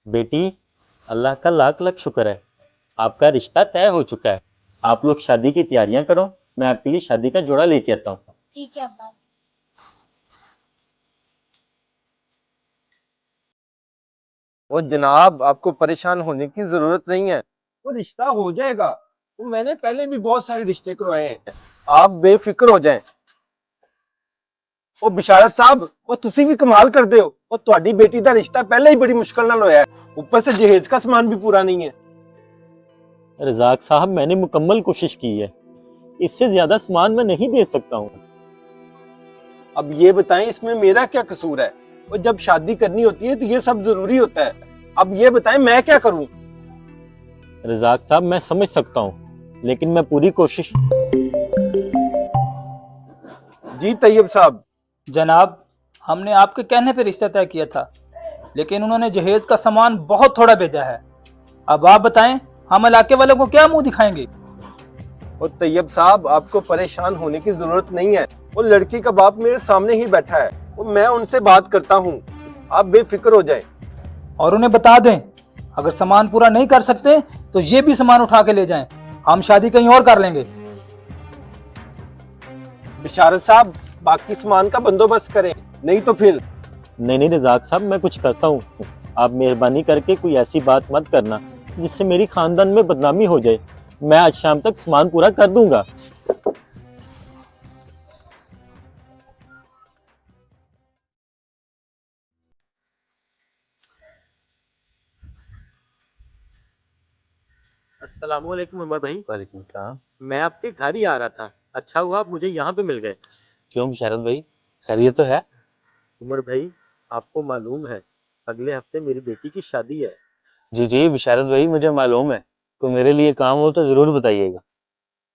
बेटी, अल्लाह का लाख लाख शुक्र है, आपका रिश्ता तय हो चुका है। आप लोग शादी की तैयारियां करो, मैं आपके लिए शादी का जोड़ा लेके आता हूँ। ठीक है अब्बा। वो जनाब, आपको परेशान होने की जरूरत नहीं है, वो रिश्ता हो जाएगा। वो मैंने पहले भी बहुत सारे रिश्ते करवाए हैं, आप बेफिक्र हो जाएं। ਉਹ ਬਿਸ਼ਾਰਤ ਸਾਹਿਬ, ਉਹ ਤੁਸੀਂ ਵੀ ਕਮਾਲ ਕਰਦੇ ਹੋ। ਉਹ ਤੁਹਾਡੀ ਬੇਟੀ ਦਾ ਰਿਸ਼ਤਾ ਪਹਿਲਾਂ ਹੀ ਬੜੀ ਮੁਸ਼ਕਲ ਨਾਲ ਹੋਇਆ ਹੈ, ऊपर से जहेज का सामान भी पूरा नहीं है। रजाक साहब, मैंने मुकम्मल कोशिश की है, इससे ज्यादा सामान मैं नहीं दे सकता हूँ। अब ये बताएं, इसमें मेरा क्या कसूर है? वो जब शादी करनी होती है तो ये सब जरूरी होता है। अब ये बताएं, मैं क्या करूं? रजाक साहब, मैं समझ सकता हूँ, लेकिन मैं पूरी कोशिश। जी तैयब साहब। जनाब, हमने आपके कहने पे रिश्ता तय किया था, लेकिन उन्होंने जहेज का सामान बहुत थोड़ा भेजा है। अब आप बताएं, हम इलाके वालों को क्या मुंह दिखाएंगे? और तैयब साहब, आपको परेशान होने की जरूरत नहीं है। वो लड़की का बाप मेरे सामने ही बैठा है, वो मैं उनसे बात करता हूँ, आप बेफिक्र हो जाएं। और उन्हें बता दें, अगर सामान पूरा नहीं कर सकते तो ये भी सामान उठा के ले जाएं, हम शादी कहीं और कर लेंगे। बिशारत साहब, बाकी सामान का बंदोबस्त करें, नहीं तो फिर। नहीं रजाक साहब, मैं कुछ करता हूँ। आप मेहरबानी करके कोई ऐसी बात मत करना जिससे मेरी खानदान में बदनामी हो जाए। मैं आज शाम तक सामान पूरा कर दूंगा। अस्सलाम वालेकुम उमर भाई। वालेकुम सलाम। मैं आपके घर ही आ रहा था, अच्छा हुआ आप मुझे यहाँ पे मिल गए। क्यों बिशारत भाई, खैरियत तो है? उमर भाई, आपको मालूम है अगले हफ्ते मेरी बेटी की शादी है। जी जी बिशारत भाई, मुझे मालूम है। तो मेरे लिए काम हो तो जरूर बताइएगा।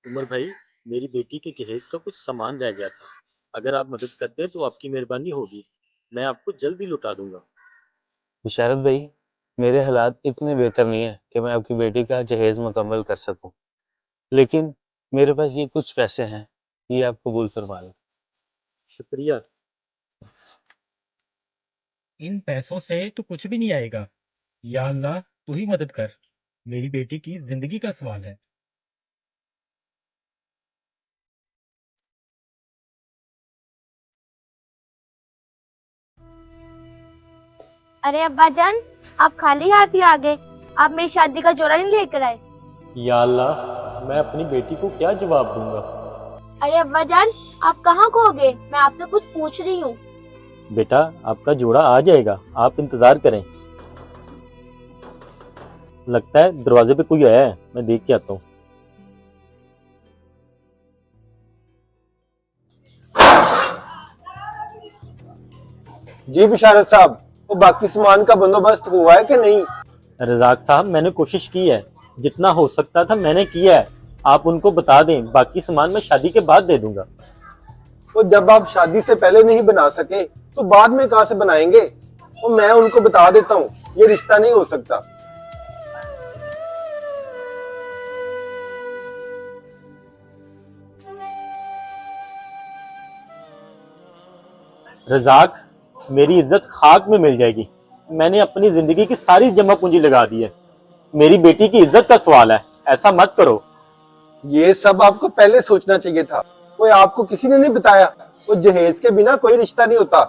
उमर भाई, मेरी बेटी के जहेज का कुछ सामान रह गया था, अगर आप मदद करते तो आपकी मेहरबानी होगी, मैं आपको जल्दी लौटा दूंगा। बिशारत भाई, मेरे हालात इतने बेहतर नहीं है कि मैं आपकी बेटी का जहेज मुकम्मल कर सकूं, लेकिन मेरे पास ये कुछ पैसे हैं, ये आप कबूल फरमा लें। शुक्रिया। इन पैसों से तो कुछ भी नहीं आएगा। या अल्लाह, तू ही मदद कर, मेरी बेटी की जिंदगी का सवाल है। अरे अब्बा जान, आप खाली हाथ ही आ गए। आप मेरी शादी का जोड़ा नहीं लेकर आए। या अल्लाह, मैं अपनी बेटी को क्या जवाब दूंगा। अरे अब्बा जान, आप कहाँ खो गए? मैं आपसे कुछ पूछ रही हूँ। बेटा, आपका जोड़ा आ जाएगा, आप इंतजार करें। लगता है दरवाजे पे कोई आया है, मैं देख के आता हूँ। जी बिशारत साहब, वो बाकी सामान का बंदोबस्त हुआ है कि नहीं? रजाक साहब, मैंने कोशिश की है, जितना हो सकता था मैंने किया है। आप उनको बता दें, बाकी सामान मैं शादी के बाद दे दूंगा। वो जब आप शादी से पहले नहीं बना सके तो बाद में कहां से बनाएंगे? वो मैं उनको बता देता हूँ, ये रिश्ता नहीं हो सकता। रजाक, मेरी इज्जत खाक में मिल जाएगी। मैंने अपनी जिंदगी की सारी जमा पूंजी लगा दी है, मेरी बेटी की इज्जत का सवाल है, ऐसा मत करो। ये सब आपको पहले सोचना चाहिए था। वो आपको किसी ने नहीं बताया, वो जहेज के बिना कोई रिश्ता नहीं होता।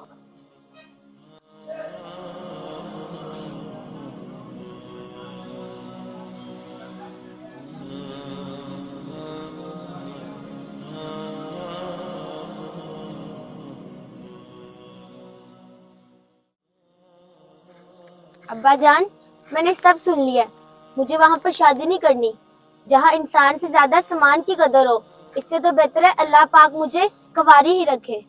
अब्बा जान, मैंने सब सुन लिया। मुझे वहाँ पर शादी नहीं करनी, जहाँ इंसान से ज्यादा सामान की कदर हो। इससे तो बेहतर है अल्लाह पाक मुझे कुंवारी ही रखे।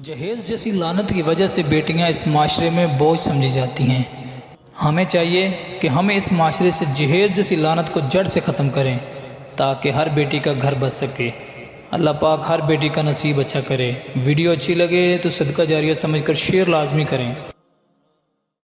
जहेज जैसी लानत की वजह से बेटियां इस माशरे में बोझ समझी जाती हैं। हमें चाहिए कि हम इस माशरे से जहेज जैसी लानत को जड़ से ख़त्म करें, ताकि हर बेटी का घर बच सके। अल्लाह पाक हर बेटी का नसीब अच्छा करे। वीडियो अच्छी लगे तो सदका जारिया समझकर शेयर लाजमी करें।